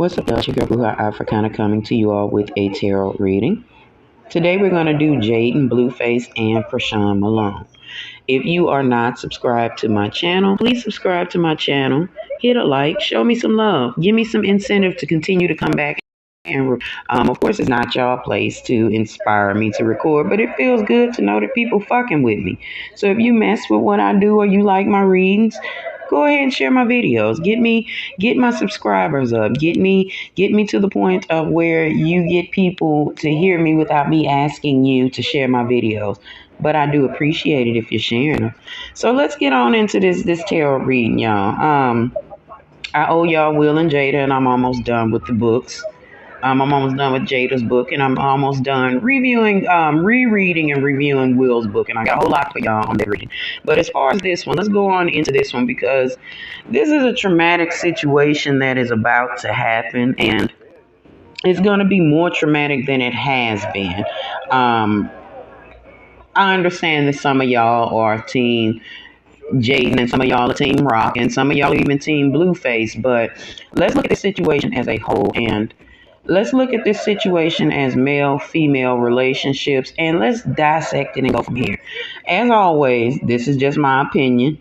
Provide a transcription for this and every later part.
What's up, y'all? It's your girl Blue Africana coming to you all with a tarot reading. Today we're going to do Jaidyn Blueface and Chrisean Malone. If you are not subscribed to my channel, please subscribe to my channel. Hit a like, show me some love, give me some incentive to continue to come back. And of course, it's not y'all place to inspire me to record, but it feels good to know that people fucking with me. So if you mess with what I do or you like my readings, go ahead and share my videos. Get my subscribers up. Get me to the point of where you get people to hear me without me asking you to share my videos. But I do appreciate it if you're sharing them. So let's get on into this tarot reading, y'all. I owe y'all Will and Jada, and I'm almost done with the books. I'm almost done with Jada's book, and I'm almost done reviewing, rereading and reviewing Will's book, and I got a whole lot for y'all on that reading. But as far as this one, let's go on into this one because this is a traumatic situation that is about to happen, and it's going to be more traumatic than it has been. I understand that some of y'all are team Jaden and some of y'all are team Rock and some of y'all are even team Blueface, but let's look at the situation as a whole, and let's look at this situation as male-female relationships, and let's dissect it and go from here. As always, this is just my opinion.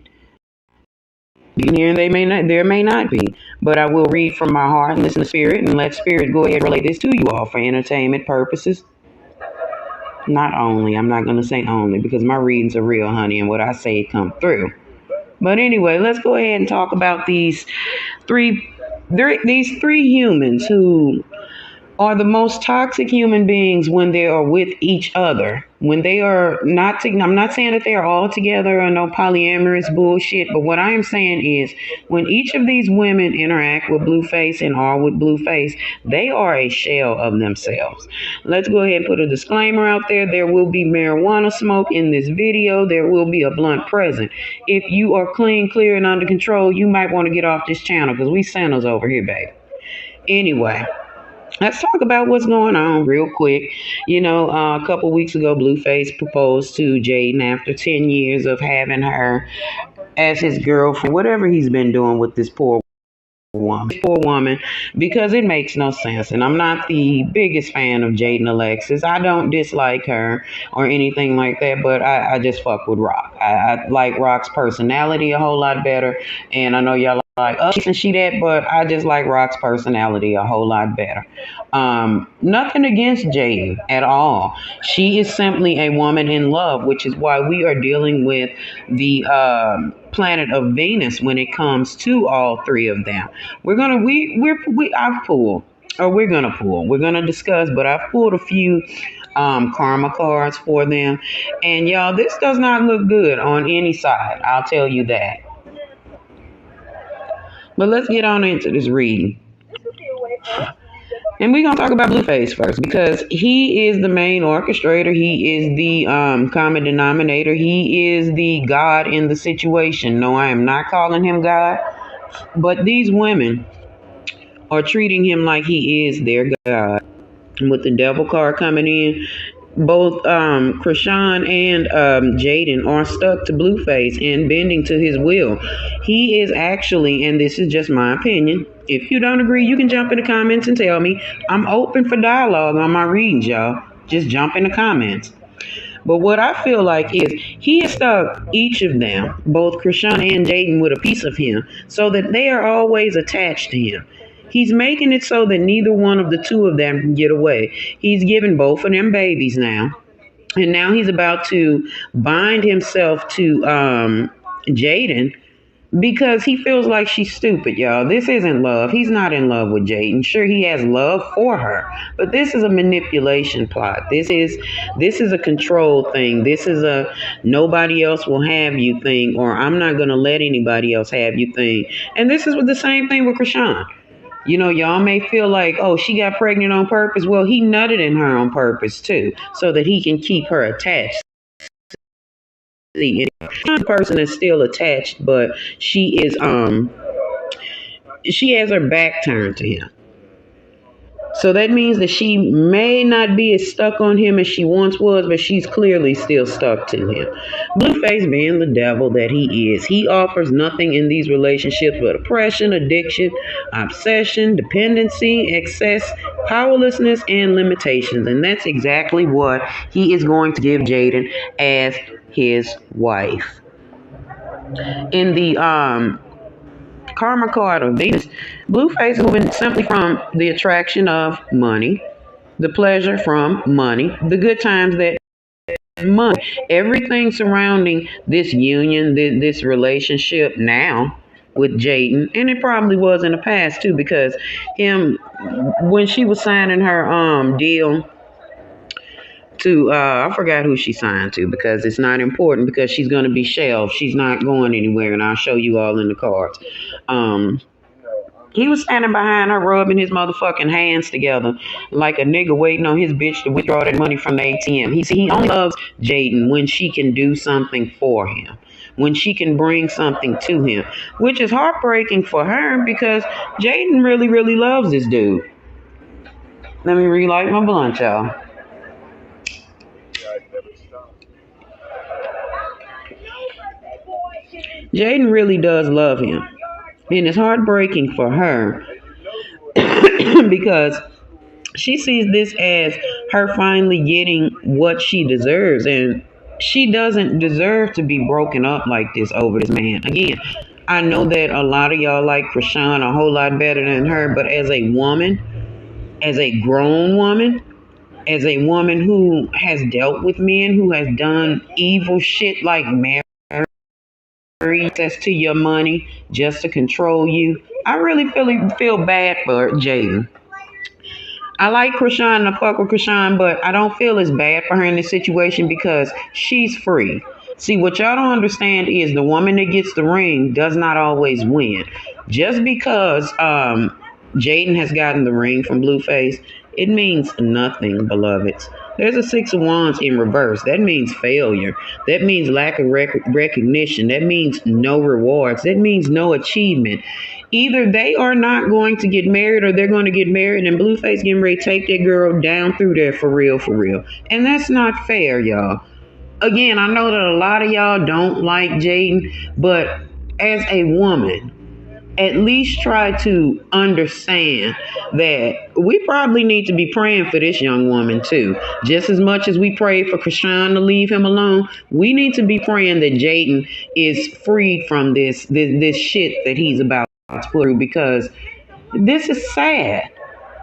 Here there may not be, but I will read from my heart and listen to spirit, and let spirit go ahead and relay this to you all for entertainment purposes. Not only, I'm not going to say only, because my readings are real, honey, and what I say come through. But anyway, let's go ahead and talk about these three humans who are the most toxic human beings when they are with each other. When they are not, I'm not saying that they are all together or no polyamorous bullshit, but what I am saying is when each of these women interact with Blueface and are with Blueface, they are a shell of themselves. Let's go ahead and put a disclaimer out there. There will be marijuana smoke in this video. There will be a blunt present. If you are clean, clear, and under control, you might want to get off this channel because we sinners over here, baby. Anyway, let's talk about what's going on real quick. A couple weeks ago, Blueface proposed to Jaden after 10 years of having her as his girlfriend, whatever he's been doing with this poor woman, because it makes no sense. And I'm not the biggest fan of Jaidyn Alexis. I don't dislike her or anything like that, but I just fuck with Rock. I like Rock's personality a whole lot better. And I know y'all like, oh, she that, but I just like Rock's personality a whole lot better. Nothing against Jaden at all. She is simply a woman in love, which is why we are dealing with the planet of Venus when it comes to all three of them. We're gonna discuss, but I've pulled a few karma cards for them, and y'all, this does not look good on any side, I'll tell you that. But let's get on into this reading. And we're going to talk about Blueface first because he is the main orchestrator. He is the common denominator. He is the God in the situation. No, I am not calling him God. But these women are treating him like he is their God. And with the devil card coming in, both Chrisean and Jaden are stuck to Blueface and bending to his will. He is actually, and this is just my opinion, if you don't agree, you can jump in the comments and tell me. I'm open for dialogue on my readings, y'all. Just jump in the comments. But what I feel like is he has stuck each of them, both Chrisean and Jaden, with a piece of him so that they are always attached to him. He's making it so that neither one of the two of them can get away. He's giving both of them babies now. And now he's about to bind himself to Jaden because he feels like she's stupid, y'all. This isn't love. He's not in love with Jaden. Sure, he has love for her, but this is a manipulation plot. This is a control thing. This is a nobody else will have you thing, or I'm not going to let anybody else have you thing. And this is the same thing with Chrisean. Y'all may feel like, oh, she got pregnant on purpose. Well, he nutted in her on purpose, too, so that he can keep her attached. The person is still attached, but she has her back turned to him. So that means that she may not be as stuck on him as she once was, but she's clearly still stuck to him. Blueface, being the devil that he is, he offers nothing in these relationships but oppression, addiction, obsession, dependency, excess, powerlessness, and limitations. And that's exactly what he is going to give Jaden as his wife. In the karma card of Venus, Blueface is moving simply from the attraction of money, the pleasure from money, the good times that money, everything surrounding this union, this relationship now with Jaden, and it probably was in the past too, because him when she was signing her deal to I forgot who she signed to because it's not important because she's going to be shelved. She's not going anywhere, and I'll show you all in the cards. He was standing behind her rubbing his motherfucking hands together like a nigga waiting on his bitch to withdraw that money from the ATM. He only loves Jaden when she can do something for him, when she can bring something to him, which is heartbreaking for her because Jaden really, really loves this dude. Let me relight my blunt, y'all. Jaden really does love him. And it's heartbreaking for her because she sees this as her finally getting what she deserves. And she doesn't deserve to be broken up like this over this man. Again, I know that a lot of y'all like Chrisean a whole lot better than her, but as a woman, as a grown woman, as a woman who has dealt with men, who has done evil shit like marry access to your money just to control you, I really feel bad for Jaden. I like Chrisean, I fuck with Chrisean, but I don't feel as bad for her in this situation because she's free. See, what y'all don't understand is the woman that gets the ring does not always win. Just because Jaden has gotten the ring from Blueface, it means nothing, beloveds. There's a Six of Wands in reverse. That means failure. That means lack of recognition. That means no rewards. That means no achievement. Either they are not going to get married or they're going to get married and Blueface getting ready to take that girl down through there for real, for real. And that's not fair, y'all. Again, I know that a lot of y'all don't like Jaden, but as a woman, at least try to understand that we probably need to be praying for this young woman too. Just as much as we pray for Chrisean to leave him alone, we need to be praying that Jaden is freed from this shit that he's about to put through, because this is sad.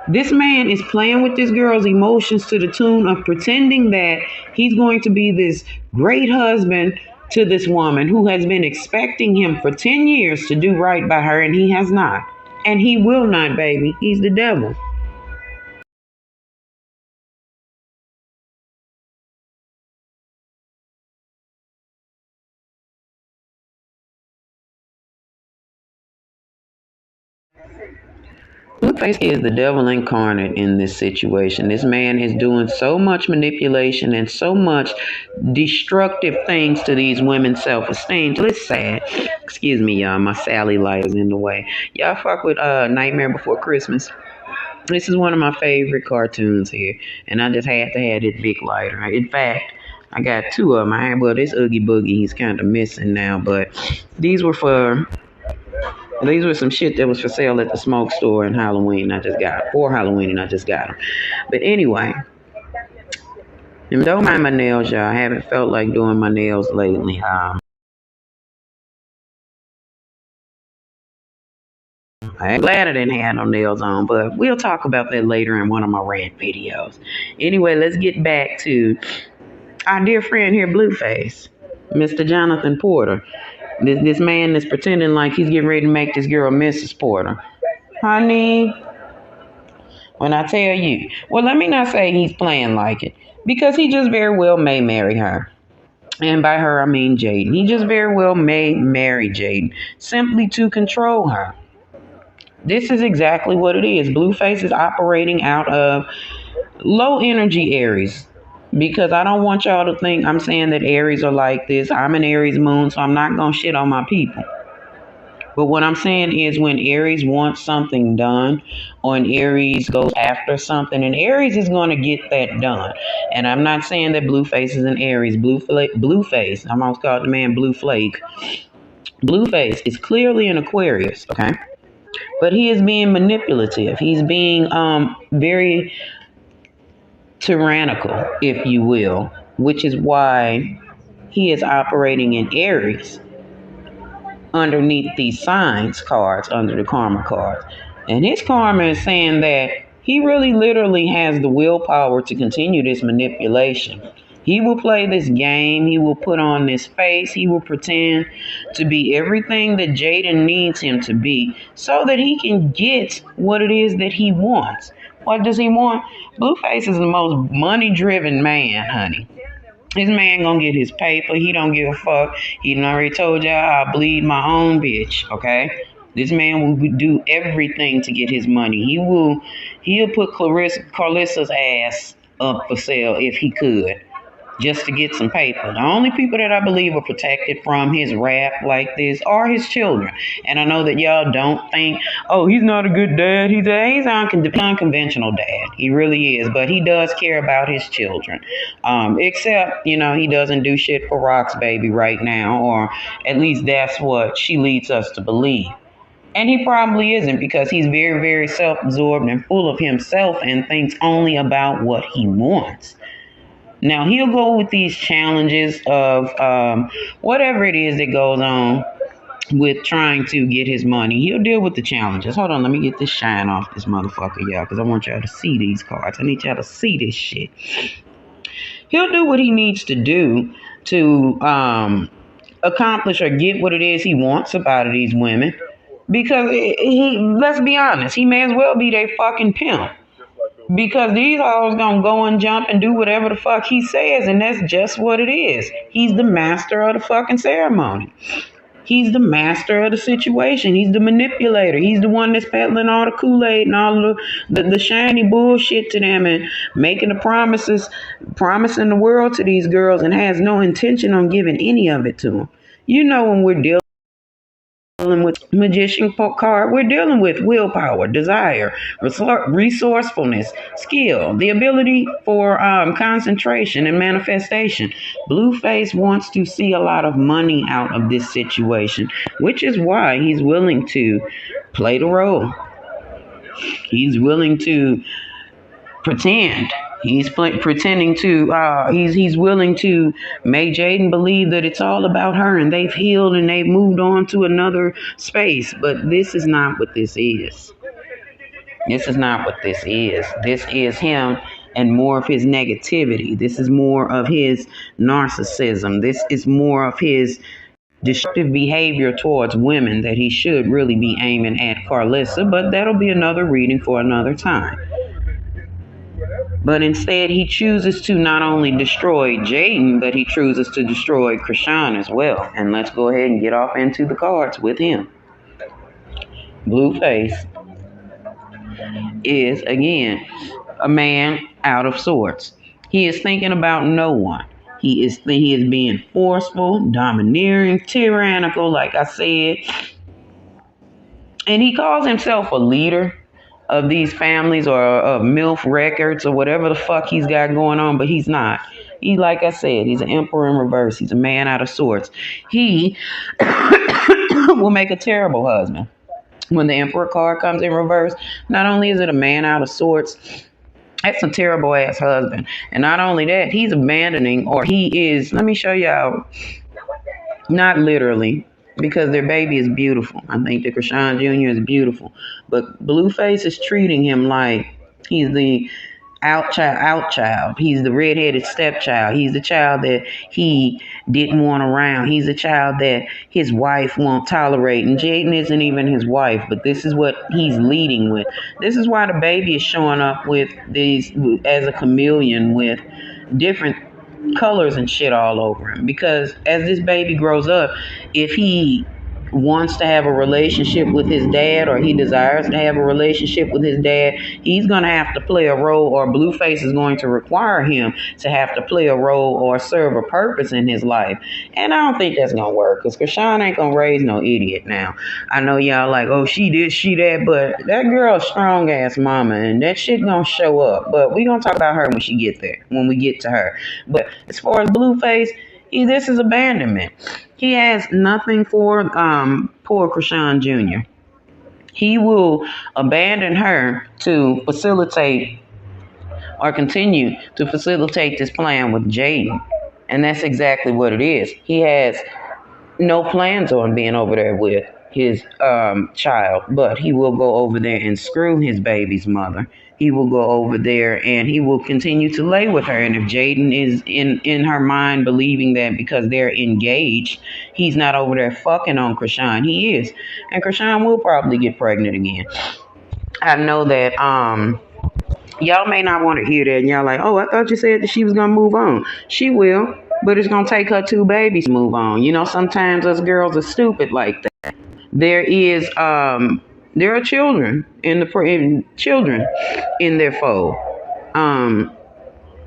This man is playing with this girl's emotions to the tune of pretending that he's going to be this great husband to this woman who has been expecting him for 10 years to do right by her, and he has not. And he will not, baby. He's the devil. Blueface is the devil incarnate in this situation. This man is doing so much manipulation and so much destructive things to these women's self-esteem. It's sad. Excuse me, y'all. My Sally light is in the way. Y'all fuck with Nightmare Before Christmas. This is one of my favorite cartoons here, and I just had to have this big lighter. In fact, I got two of them. Well, this Oogie Boogie, he's kind of missing now, but these were some shit that was for sale at the smoke store in Halloween. I just got for Halloween, and I just got them. But anyway, and don't mind my nails, y'all. I haven't felt like doing my nails lately. I'm glad I didn't have no nails on, but we'll talk about that later in one of my rant videos. Anyway, let's get back to our dear friend here, Blueface, Mr. Jonathan Porter. This man is pretending like he's getting ready to make this girl Mrs. Porter. Honey, when I tell you, well, let me not say he's playing like it, because he just very well may marry her. And by her, I mean Jaden. He just very well may marry Jaden simply to control her. This is exactly what it is. Blueface is operating out of low energy Aries. Because I don't want y'all to think I'm saying that Aries are like this. I'm an Aries moon, so I'm not going to shit on my people. But what I'm saying is when Aries wants something done, or when Aries goes after something, and Aries is going to get that done. And I'm not saying that Blueface is an Aries. Blueface, I'm almost called the man Blue Flake. Blueface is clearly an Aquarius, okay? But he is being manipulative. He's being very tyrannical, if you will, which is why he is operating in Aries underneath these signs cards, under the karma cards. And his karma is saying that he really literally has the willpower to continue this manipulation. He will play this game. He will put on this face. He will pretend to be everything that Jaden needs him to be so that he can get what it is that he wants. What does he want? Blueface is the most money-driven man, honey. This man gonna get his paper. He don't give a fuck. He done already told y'all I'll bleed my own bitch, okay? This man will do everything to get his money. He'll put Carlissa's ass up for sale if he could, just to get some paper. The only people that I believe are protected from his rap like this are his children. And I know that y'all don't think, oh, he's not a good dad. He's an unconventional dad. He really is. But he does care about his children. Except, he doesn't do shit for Rock's baby right now. Or at least that's what she leads us to believe. And he probably isn't, because he's very, very self-absorbed and full of himself and thinks only about what he wants. Now, he'll go with these challenges of whatever it is that goes on with trying to get his money. He'll deal with the challenges. Hold on, let me get this shine off this motherfucker, y'all, because I want y'all to see these cards. I need y'all to see this shit. He'll do what he needs to do to accomplish or get what it is he wants out of these women. Because, let's be honest, he may as well be their fucking pimp. Because these hoes gonna go and jump and do whatever the fuck he says, and that's just what it is. He's the master of the fucking ceremony. He's the master of the situation. He's the manipulator. He's the one that's peddling all the Kool-Aid and all the shiny bullshit to them and making the promising the world to these girls, and has no intention on giving any of it to them. When we're dealing with magician card, we're dealing with willpower, desire, resourcefulness, skill, the ability for concentration and manifestation. Blueface wants to see a lot of money out of this situation, which is why he's willing to play the role. He's willing to pretend. He's pretending to, he's willing to make Jaden believe that it's all about her and they've healed and they've moved on to another space. But this is not what this is. This is not what this is. This is him and more of his negativity. This is more of his narcissism. This is more of his destructive behavior towards women that he should really be aiming at Carlissa. But that'll be another reading for another time. But instead, he chooses to not only destroy Jaden, but he chooses to destroy Chrisean as well. And let's go ahead and get off into the cards with him. Blueface is, again, a man out of sorts. He is thinking about no one. He is being forceful, domineering, tyrannical, like I said. And he calls himself a leader of these families, or of MILF records, or whatever the fuck he's got going on, but he's not. He, like I said, he's an emperor in reverse. He's a man out of sorts. He will make a terrible husband. When the emperor card comes in reverse, not only is it a man out of sorts, that's a terrible ass husband. And not only that, he's abandoning, or he is, let me show y'all, not literally, because their baby is beautiful. I think that Chrisean Jr. is beautiful. But Blueface is treating him like he's the out child. He's the redheaded stepchild. He's the child that he didn't want around. He's the child that his wife won't tolerate. And Jaden isn't even his wife, but this is what he's leading with. This is why the baby is showing up with these, as a chameleon, with different colors and shit all over him. Because as this baby grows up, if he wants to have a relationship with his dad, or he desires to have a relationship with his dad, he's going to have to play a role, or Blueface is going to require him to have to play a role or serve a purpose in his life. And I don't think that's going to work, because Chrisean ain't going to raise no idiot now. I know y'all like, oh, she this, she that, but that girl a strong ass mama, and that shit going to show up. But we going to talk about her when she get there, when we get to her. But as far as Blueface, this is abandonment. He has nothing for poor Chrisean Jr. He will abandon her to facilitate or continue to facilitate this plan with Jaden. And that's exactly what it is. He has no plans on being over there with his child, but he will go over there and screw his baby's mother. He will go over there and he will continue to lay with her. And if Jaden is in her mind believing that because they're engaged, he's not over there fucking on Chrisean, he is. And Chrisean will probably get pregnant again. I know that y'all may not want to hear that, and y'all like, oh, I thought you said that she was gonna move on. She will, but it's gonna take her 2 babies to move on. You know, sometimes us girls are stupid like that. There are children children in their fold.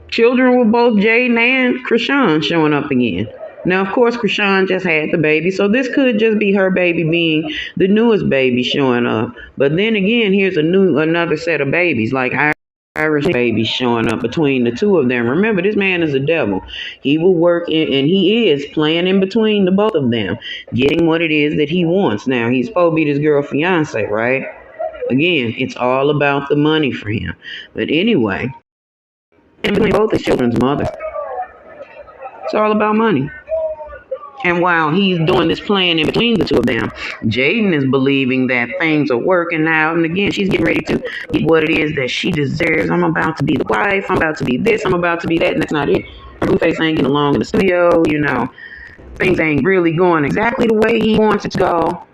Children with both Jaden and Chrisean showing up again. Now, of course, Chrisean just had the baby, so this could just be her baby being the newest baby showing up. But then again, here's another set of babies, like Irish babies showing up between the two of them. Remember, this man is a devil. He will work and he is playing in between the both of them, getting what it is that he wants. Now, he's supposed to be this girl fiance, right? Again, it's all about the money for him. But anyway, in between both his children's mothers, it's all about money. And while he's doing this plan in between the two of them, Jaden is believing that things are working out. And again, she's getting ready to get what it is that she deserves. I'm about to be the wife. I'm about to be this. I'm about to be that. And that's not it. Blueface ain't getting along in the studio. You know, things ain't really going exactly the way he wants it to go.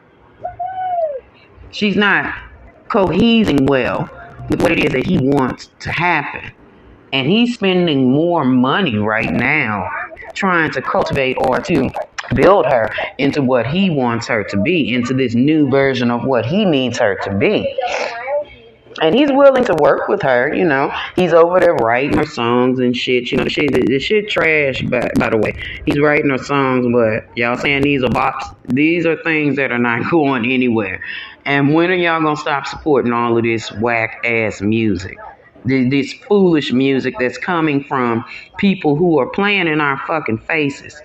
She's not cohesing well with what it is that he wants to happen. And he's spending more money right now trying to cultivate or to build her into what he wants her to be, into this new version of what he needs her to be. And he's willing to work with her, you know. He's over there writing her songs and shit. You know, the shit trash, by the way. He's writing her songs, but y'all saying these are bops. These are things that are not going anywhere. And when are y'all gonna stop supporting all of this whack-ass music? This foolish music that's coming from people who are playing in our fucking faces.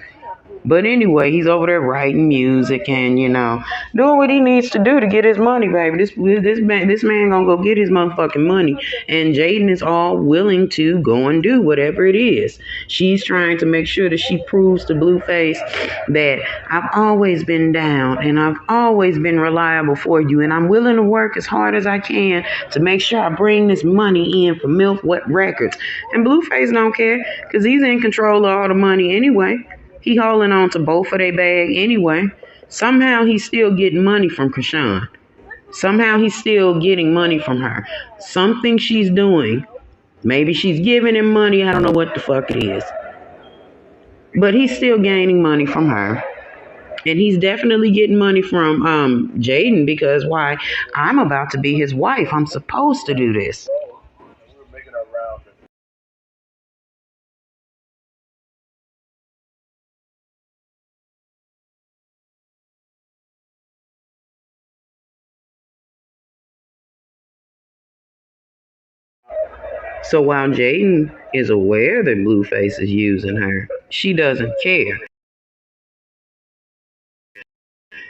But anyway, he's over there writing music and, you know, doing what he needs to do to get his money, baby. This man gonna go get his motherfucking money. And Jaden is all willing to go and do whatever it is. She's trying to make sure that she proves to Blueface that I've always been down and I've always been reliable for you. And I'm willing to work as hard as I can to make sure I bring this money in for Milf Wet Records. And Blueface don't care because he's in control of all the money anyway. He holding on to both of their bag anyway. Somehow he's still getting money from Chrisean. Somehow he's still getting money from her. Something she's doing. Maybe she's giving him money. I don't know what the fuck it is. But he's still gaining money from her. And he's definitely getting money from Jaden because why? I'm about to be his wife. I'm supposed to do this. So while Jaden is aware that Blueface is using her, she doesn't care.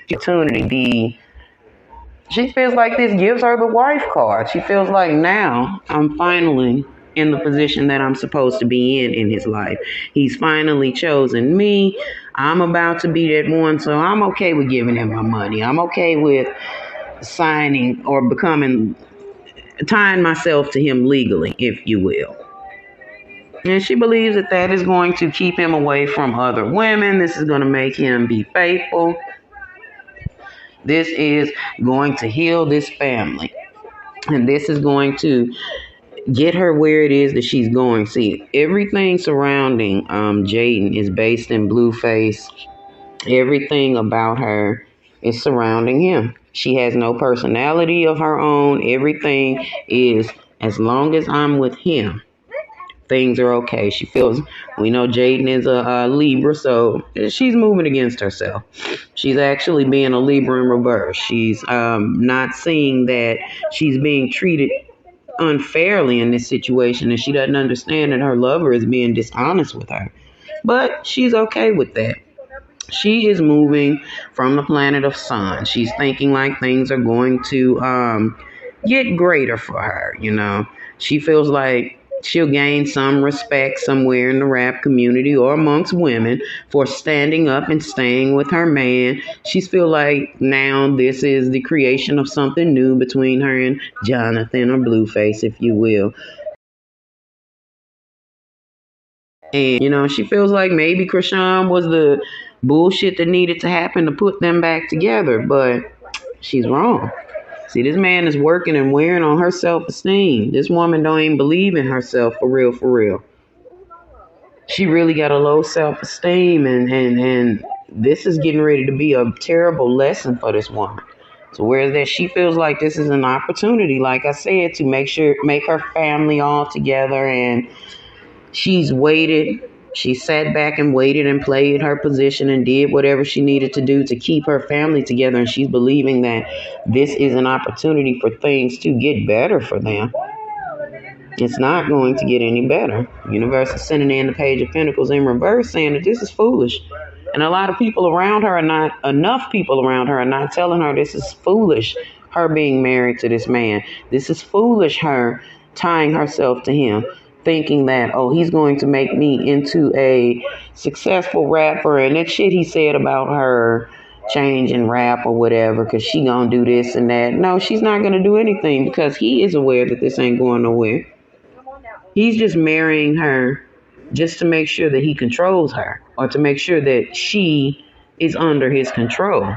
She feels like this gives her the wife card. She feels like now I'm finally in the position that I'm supposed to be in his life. He's finally chosen me. I'm about to be that one, so I'm okay with giving him my money. I'm okay with signing or tying myself to him legally, if you will. And she believes that that is going to keep him away from other women. This is going to make him be faithful. This is going to heal this family. And this is going to get her where it is that she's going. See, everything surrounding Jaden is based in Blueface. Everything about her is surrounding him. She has no personality of her own. Everything is, as long as I'm with him, things are okay. She feels, we know Jaden is a Libra, so she's moving against herself. She's actually being a Libra in reverse. She's not seeing that she's being treated unfairly in this situation, and she doesn't understand that her lover is being dishonest with her. But she's okay with that. She is moving from the planet of sun. She's thinking like things are going to get greater for her, you know. She feels like she'll gain some respect somewhere in the rap community or amongst women for standing up and staying with her man. She's feel like now this is the creation of something new between her and Jonathan, or Blueface, if you will. And, you know, she feels like maybe Chrisean was the bullshit that needed to happen to put them back together, but she's wrong. See, this man is working and wearing on her self-esteem. This woman don't even believe in herself for real, for real. She really got a low self-esteem, and this is getting ready to be a terrible lesson for this woman. So whereas that she feels like this is an opportunity, like I said, to make her family all together, and she's waited. She sat back and waited and played her position and did whatever she needed to do to keep her family together. And she's believing that this is an opportunity for things to get better for them. It's not going to get any better. Universe is sending in the Page of Pentacles in reverse, saying that this is foolish. And a lot of people around her are not, enough people around her are not telling her this is foolish, her being married to this man. This is foolish, her tying herself to him, thinking that, oh, he's going to make me into a successful rapper, and that shit he said about her changing rap or whatever, because she gonna do this and that. No, she's not gonna do anything, because he is aware that this ain't going nowhere. He's just marrying her just to make sure that he controls her, or to make sure that she is under his control.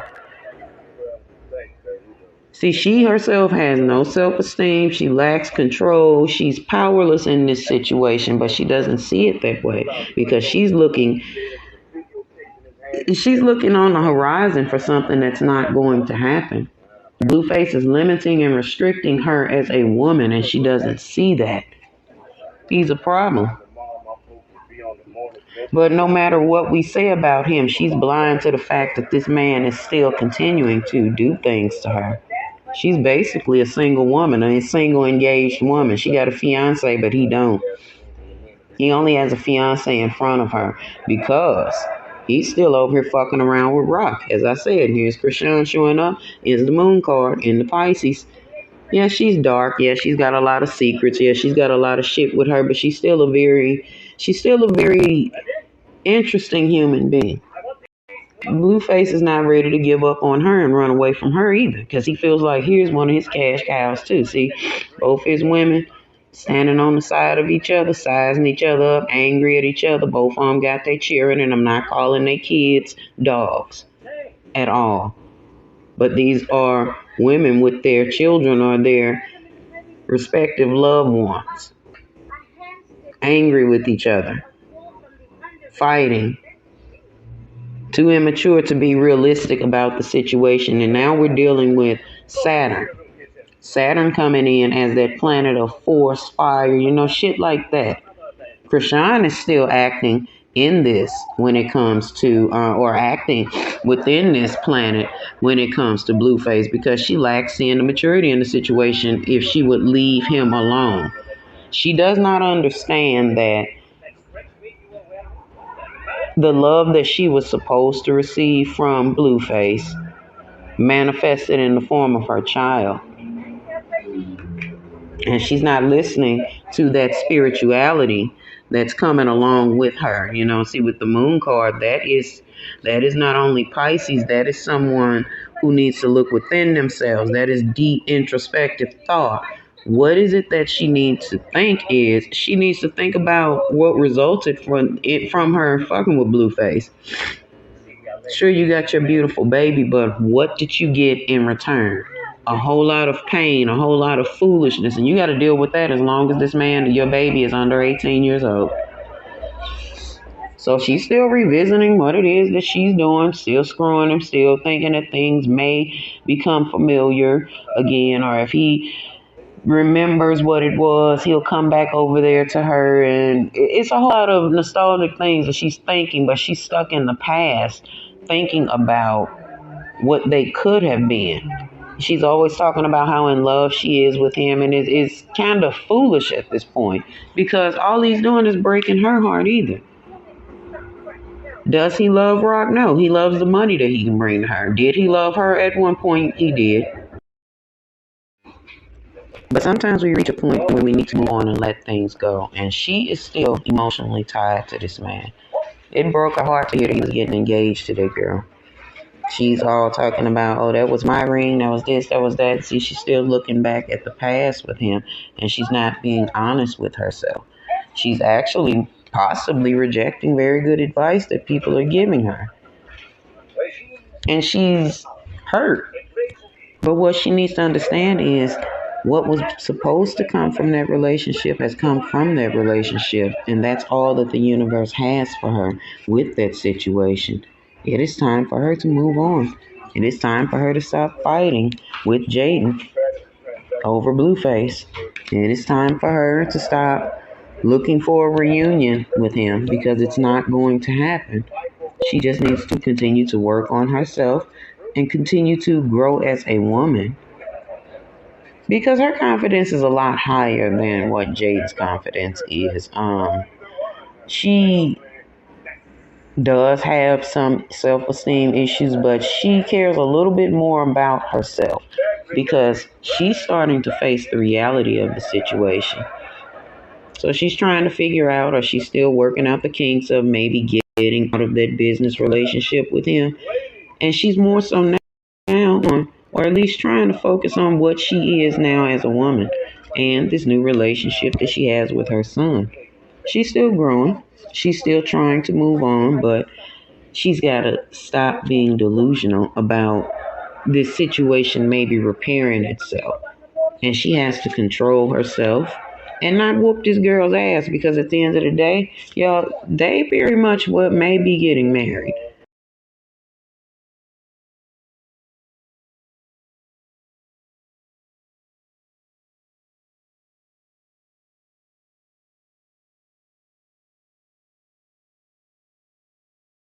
See, she herself has no self-esteem. She lacks control. She's powerless in this situation, but she doesn't see it that way, because she's looking on the horizon for something that's not going to happen. Blueface is limiting and restricting her as a woman, and she doesn't see that. He's a problem. But no matter what we say about him, she's blind to the fact that this man is still continuing to do things to her. She's basically a single woman, a single engaged woman. She got a fiance, but he don't. He only has a fiance in front of her because he's still over here fucking around with Rock. As I said, here's Chrisean showing up. Is the moon card in the Pisces. Yeah, she's dark. Yeah, she's got a lot of secrets. Yeah, she's got a lot of shit with her, but she's still a very interesting human being. Blueface is not ready to give up on her and run away from her either, because he feels like here's one of his cash cows too. See, both his women standing on the side of each other, sizing each other up, angry at each other. Both of them got their cheering, and I'm not calling their kids dogs at all. But these are women with their children or their respective loved ones, angry with each other, fighting, too immature to be realistic about the situation. And now we're dealing with Saturn. Saturn coming in as that planet of force, fire, shit like that. Chrisean is still acting in this when it comes to, or acting within this planet when it comes to Blueface, because she lacks seeing the maturity in the situation if she would leave him alone. She does not understand that the love that she was supposed to receive from Blueface manifested in the form of her child. And she's not listening to that spirituality that's coming along with her. See, with the moon card, that is not only Pisces, that is someone who needs to look within themselves. That is deep introspective thought. What is it that she needs to think is, she needs to think about what resulted from her fucking with Blueface. Sure, you got your beautiful baby, but what did you get in return? A whole lot of pain, a whole lot of foolishness, and you got to deal with that as long as this man, your baby, is under 18 years old. So she's still revisiting what it is that she's doing, still screwing him, still thinking that things may become familiar again, or if he remembers what it was, he'll come back over there to her. And it's a whole lot of nostalgic things that she's thinking, but she's stuck in the past thinking about what they could have been. She's always talking about how in love she is with him, and it's kind of foolish at this point because all he's doing is breaking her heart either. Does he love Rock? No, he loves the money that he can bring to her. Did he love her at one point? He did. But sometimes we reach a point where we need to move on and let things go. And she is still emotionally tied to this man. It broke her heart to hear that he was getting engaged to that girl. She's all talking about, oh, that was my ring, that was this, that was that. See, she's still looking back at the past with him, and she's not being honest with herself. She's actually possibly rejecting very good advice that people are giving her. And she's hurt. But what she needs to understand is what was supposed to come from that relationship has come from that relationship. And that's all that the universe has for her with that situation. It is time for her to move on. It is time for her to stop fighting with Jaden over Blueface. It is time for her to stop looking for a reunion with him because it's not going to happen. She just needs to continue to work on herself and continue to grow as a woman. Because her confidence is a lot higher than what Jade's confidence is. She does have some self-esteem issues, but she cares a little bit more about herself because she's starting to face the reality of the situation. So she's trying to figure out, or she's still working out the kinks of maybe getting out of that business relationship with him. And she's more so now on, or at least trying to focus on what she is now as a woman and this new relationship that she has with her son. She's still growing. She's still trying to move on, but she's got to stop being delusional about this situation maybe repairing itself. And she has to control herself and not whoop this girl's ass because at the end of the day, y'all, they very much may be getting married.